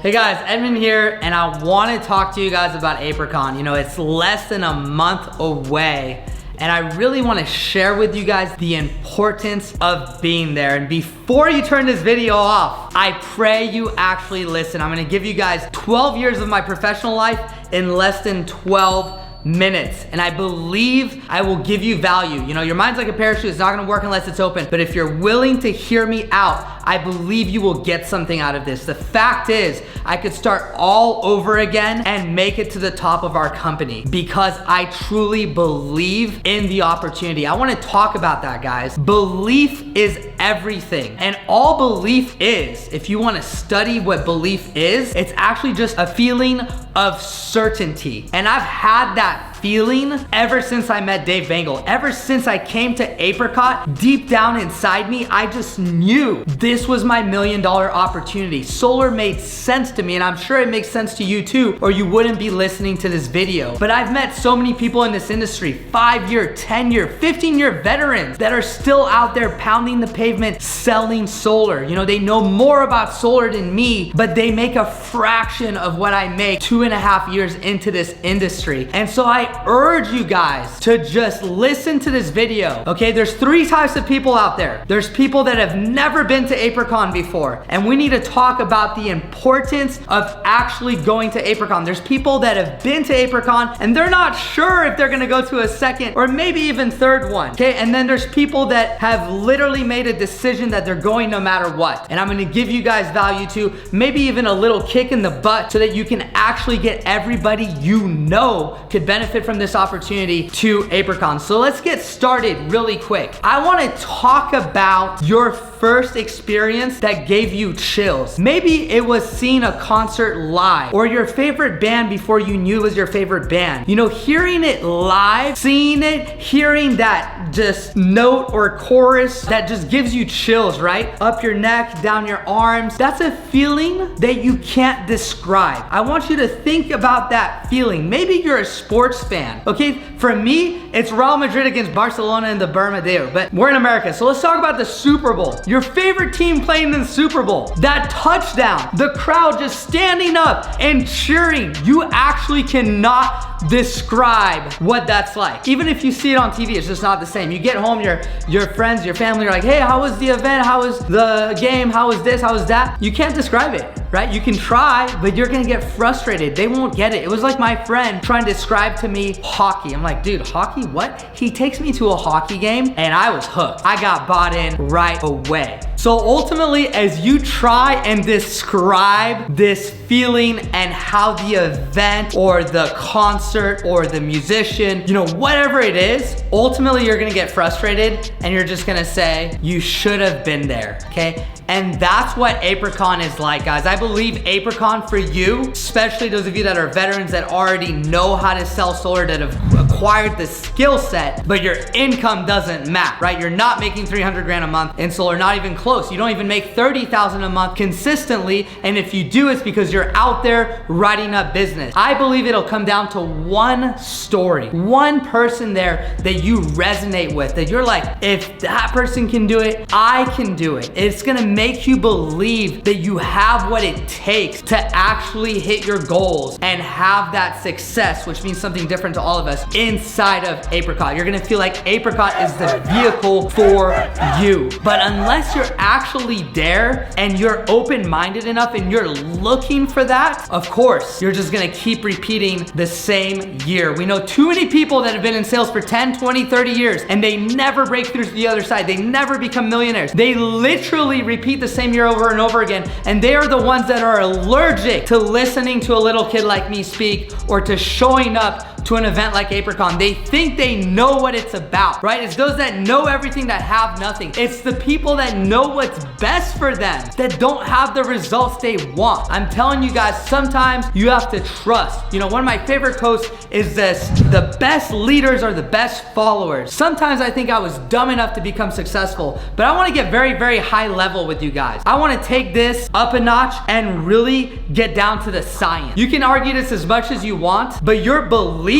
Hey guys, Edmund here, and I want to talk to you guys about Apricot. You know, it's less than a month away, and I really want to share with you guys the importance of being there. And before you turn this video off, I pray you actually listen. I'm going to give you guys 12 years of my professional life in less than 12 minutes, and I believe I will give you value. You know, your mind's like a parachute. It's not gonna work unless it's open, but if you're willing to hear me out, I believe you will get something out of this. The fact is, I could start all over again and make it to the top of our company because I truly believe in the opportunity. I want to talk about that, guys. Belief is everything, and all belief is, if you want to study what belief is, it's actually just a feeling of certainty. And I've had that feeling ever since I met Dave Bangle. Ever since I came to Apricot, deep down inside me, I just knew this was my $1 million opportunity. Solar made sense to me, and I'm sure it makes sense to you too, or you wouldn't be listening to this video. But I've met so many people in this industry, 5-year, 10-year, 15-year veterans that are still out there pounding the pavement selling solar. You know, they know more about solar than me, but they make a fraction of what I make 2.5 years into this industry. And so I urge you guys to just listen to this video, okay? There's 3 types of people out there. There's people that have never been to Apricot before, and we need to talk about the importance of actually going to Apricot. There's people that have been to Apricot and they're not sure if they're gonna go to a second or maybe even third one, okay? And then there's people that have literally made a decision that they're going no matter what. And I'm gonna give you guys value too, maybe even a little kick in the butt so that you can actually get everybody you know could benefit from this opportunity to Apricot. So let's get started really quick. I want to talk about your first experience that gave you chills. Maybe it was seeing a concert live, or your favorite band before you knew it was your favorite band. You know, hearing it live, seeing it, hearing that just note or chorus that just gives you chills, right? Up your neck, down your arms. That's a feeling that you can't describe. I want you to think about that feeling. Maybe you're a sports fan, okay? For me, it's Real Madrid against Barcelona in the Bernabeu, but we're in America, so let's talk about the Super Bowl. Your favorite team playing in the Super Bowl, that touchdown, the crowd just standing up and cheering. You actually cannot describe what that's like. Even if you see it on TV, it's just not the same. You get home, your friends, your family are like, hey, how was the event? How was the game? How was this? How was that? You can't describe it, right? You can try, but you're gonna get frustrated. They won't get it. It was like my friend trying to describe to me hockey. I'm like, dude, hockey, what? He takes me to a hockey game and I was hooked. I got bought in right away. So ultimately, as you try and describe this feeling and how the event or the concert or the musician, you know, whatever it is, ultimately you're gonna get frustrated and you're just gonna say, you should have been there, okay? And that's what Apricot is like, guys. I believe Apricot for you, especially those of you that are veterans that already know how to sell solar, that have acquired the skill set, but your income doesn't match, right? You're not making 300 grand a month in solar, not even close. You don't even make 30,000 a month consistently, and if you do, it's because you're out there writing up business. I believe it'll come down to one story, one person there that you resonate with, that you're like, if that person can do it, I can do it. It's gonna make you believe that you have what it takes to actually hit your goals and have that success, which means something different to all of us inside of Apricot. You're gonna feel like Apricot is the vehicle for you. But unless you're actually there and you're open-minded enough and you're looking for that, of course, you're just gonna keep repeating the same year. We know too many people that have been in sales for 10, 20, 30 years and they never break through to the other side. They never become millionaires. They literally repeat the same year over and over again, and they are the ones that are allergic to listening to a little kid like me speak or to showing up to an event like Apricot. They think they know what it's about, right? It's those that know everything that have nothing. It's the people that know what's best for them that don't have the results they want. I'm telling you guys, sometimes you have to trust. You know, one of my favorite quotes is this: the best leaders are the best followers. Sometimes I think I was dumb enough to become successful, but I want to get very, very high level with you guys. I want to take this up a notch and really get down to the science. You can argue this as much as you want, but your belief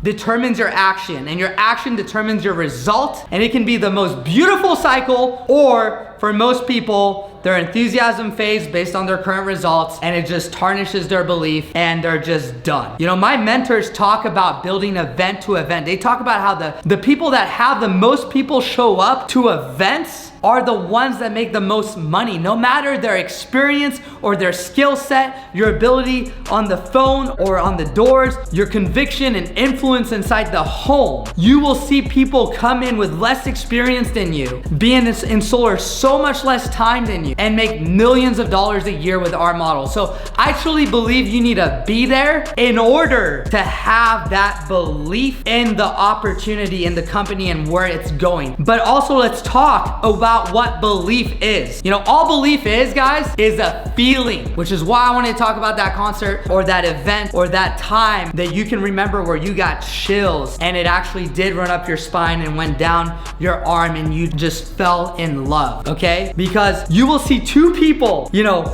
determines your action, and your action determines your result, and it can be the most beautiful cycle or for most people, their enthusiasm fades based on their current results, and it just tarnishes their belief, and they're just done. You know, my mentors talk about building event to event. They talk about how the people that have the most people show up to events are the ones that make the most money. No matter their experience or their skill set, your ability on the phone or on the doors, your conviction and influence inside the home, you will see people come in with less experience than you, be in solar so much less time than you, and make millions of dollars a year with our model. So I truly believe you need to be there in order to have that belief in the opportunity, in the company, and where it's going. But also, let's talk about what belief is. You know, all belief is, guys, is a feeling, which is why I want to talk about that concert or that event or that time that you can remember where you got chills and it actually did run up your spine and went down your arm and you just fell in love, okay? Because you will see two people, you know,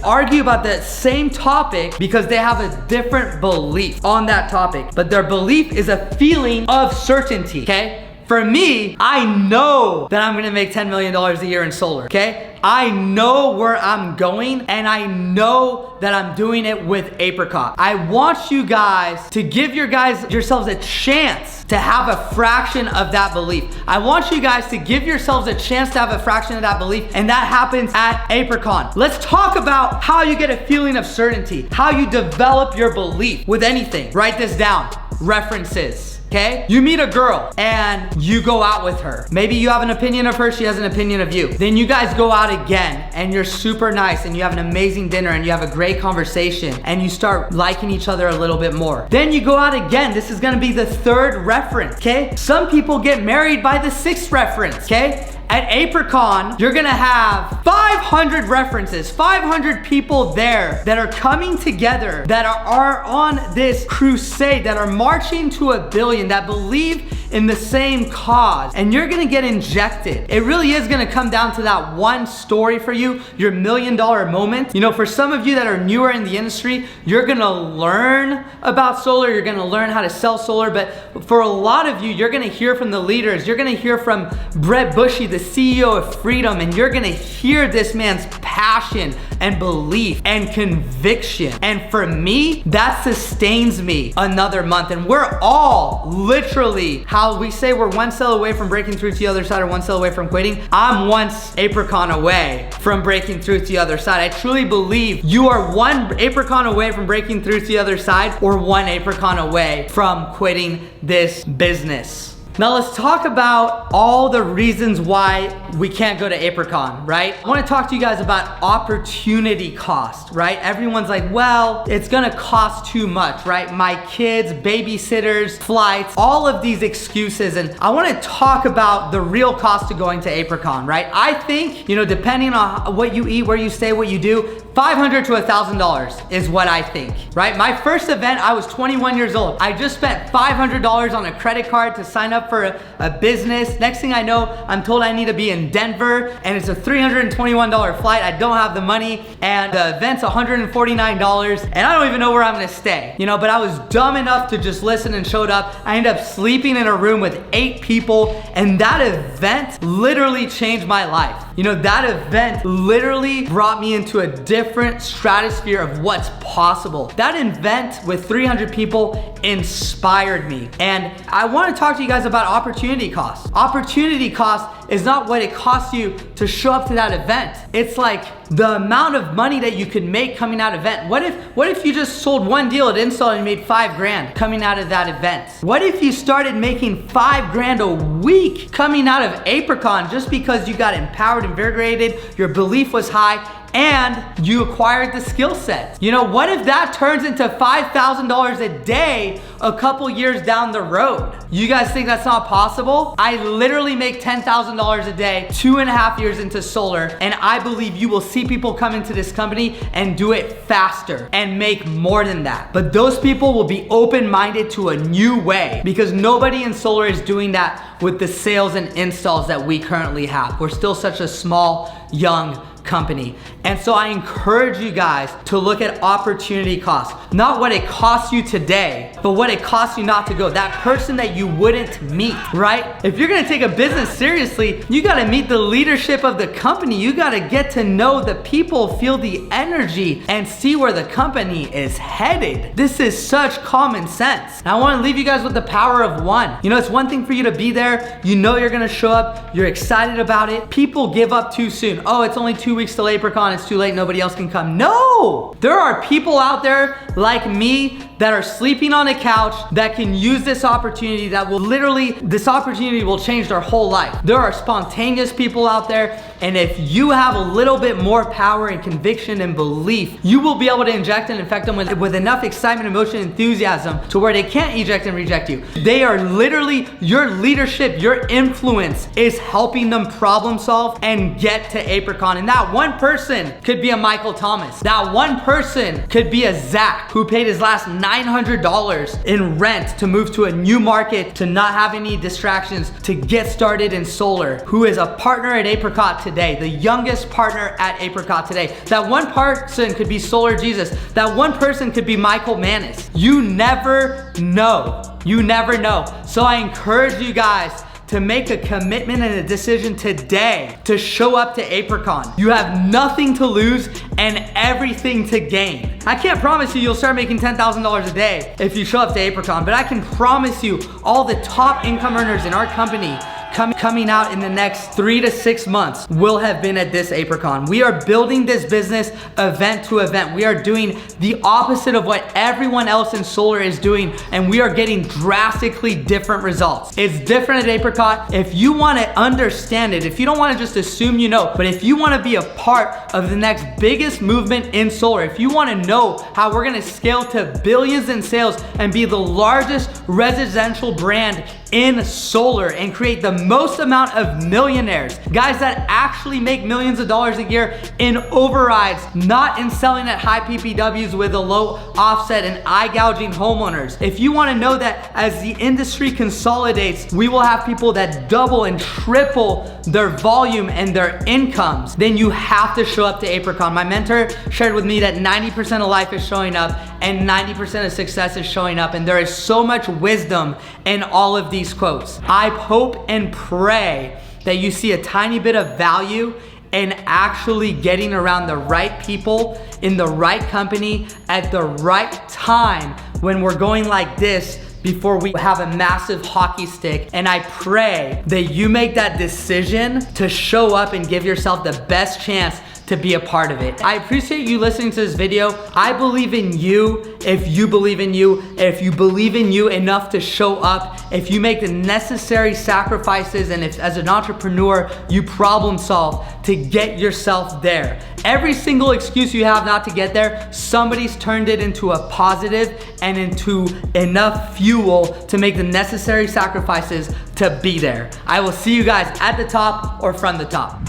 argue about the same topic because they have a different belief on that topic, but their belief is a feeling of certainty, okay? For me, I know that I'm gonna make $10 million a year in solar, okay? I know where I'm going, and I know that I'm doing it with Apricot. I want you guys to give yourselves a chance to have a fraction of that belief. I want you guys to give yourselves a chance to have a fraction of that belief, and that happens at Apricon. Let's talk about how you get a feeling of certainty, how you develop your belief with anything. Write this down, references. Okay? You meet a girl and you go out with her. Maybe you have an opinion of her, she has an opinion of you. Then you guys go out again and you're super nice and you have an amazing dinner and you have a great conversation and you start liking each other a little bit more. Then you go out again. This is gonna be the third reference, okay? Some people get married by the sixth reference, okay? At Apricon, you're gonna have 500 references, 500 people there that are coming together, that are on this crusade, that are marching to $1 billion, that believe in the same cause, and you're gonna get injected. It really is gonna come down to that one story for you, your $1 million moment. You know, for some of you that are newer in the industry, you're gonna learn about solar, you're gonna learn how to sell solar, but for a lot of you, you're gonna hear from the leaders, you're gonna hear from Brett Bushy, the CEO of Freedom, and you're gonna hear this man's passion and belief and conviction. And for me, that sustains me another month. And we're all literally, how we say we're one sale away from breaking through to the other side or one sale away from quitting. I'm one Apricon away from breaking through to the other side. I truly believe you are one Apricon away from breaking through to the other side or one Apricon away from quitting this business. Now let's talk about all the reasons why we can't go to Apricon, right? I wanna talk to you guys about opportunity cost, right? Everyone's like, well, it's gonna cost too much, right? My kids, babysitters, flights, all of these excuses. And I wanna talk about the real cost of going to Apricon, right? I think, you know, depending on what you eat, where you stay, what you do, $500 to $1,000 is what I think, right? My first event, I was 21 years old. I just spent $500 on a credit card to sign up for a business. Next thing I know, I'm told I need to be in Denver and it's a $321 flight. I don't have the money and the event's $149 and I don't even know where I'm gonna stay, you know, but I was dumb enough to just listen and showed up. I ended up sleeping in a room with 8 people and that event literally changed my life. You know, that event literally brought me into a different stratosphere of what's possible. That event with 300 people inspired me. And I want to talk to you guys about opportunity cost. Opportunity cost is not what it costs you to show up to that event. It's like the amount of money that you could make coming out of event. What if you just sold one deal at install and you made $5,000 coming out of that event? What if you started making $5,000 a week coming out of Apricon just because you got empowered, invigorated, your belief was high, and you acquired the skill set? You know, what if that turns into $5,000 a day a couple years down the road? You guys think that's not possible? I literally make $10,000 a day, 2.5 years into solar, and I believe you will see people come into this company and do it faster and make more than that. But those people will be open-minded to a new way because nobody in solar is doing that with the sales and installs that we currently have. We're still such a small, young company. And so I encourage you guys to look at opportunity cost. Not what it costs you today, but what it costs you not to go. That person that you wouldn't meet, right? If you're gonna take a business seriously, you gotta meet the leadership of the company. You gotta get to know the people, feel the energy, and see where the company is headed. This is such common sense. And I wanna leave you guys with the power of one. You know, it's one thing for you to be there. You know you're gonna show up. You're excited about it. People give up too soon. Oh, it's only 2 weeks till Apricon. It's too late. Nobody else can come. No! There are people out there like me that are sleeping on a couch that can use this opportunity that will this opportunity will change their whole life. There are spontaneous people out there, and if you have a little bit more power and conviction and belief, you will be able to inject and infect them with enough excitement, emotion, enthusiasm to where they can't eject and reject you. They are literally, your leadership, your influence is helping them problem solve and get to Apricon. And that one person could be a Michael Thomas. That one person could be a Zach who paid his last $900 in rent to move to a new market, to not have any distractions, to get started in solar, who is a partner at Apricot today, the youngest partner at Apricot today. That one person could be Solar Jesus. That one person could be Michael Manis. You never know. You never know. So I encourage you guys to make a commitment and a decision today to show up to Apricon. You have nothing to lose and everything to gain. I can't promise you you'll start making $10,000 a day if you show up to Apricon, but I can promise you all the top income earners in our company coming out in the next 3 to 6 months will have been at this Apricon. We are building this business event to event. We are doing the opposite of what everyone else in solar is doing, and we are getting drastically different results. It's different at Apricot. If you want to understand it, if you don't want to just assume you know, but if you want to be a part of the next biggest movement in solar, if you want to know how we're going to scale to billions in sales and be the largest residential brand in solar and create the most amount of millionaires, guys that actually make millions of dollars a year in overrides, not in selling at high PPWs with a low offset and eye gouging homeowners. If you want to know that as the industry consolidates, we will have people that double and triple their volume and their incomes, then you have to show up to Apricon. My mentor shared with me that 90% of life is showing up and 90% of success is showing up, and there is so much wisdom in all of these quotes. I hope and pray that you see a tiny bit of value in actually getting around the right people in the right company at the right time when we're going like this, before we have a massive hockey stick. And I pray that you make that decision to show up and give yourself the best chance to be a part of it. I appreciate you listening to this video. I believe in you if you believe in you, if you believe in you enough to show up, if you make the necessary sacrifices, and if as an entrepreneur, you problem solve to get yourself there. Every single excuse you have not to get there, somebody's turned it into a positive and into enough fuel to make the necessary sacrifices to be there. I will see you guys at the top or from the top.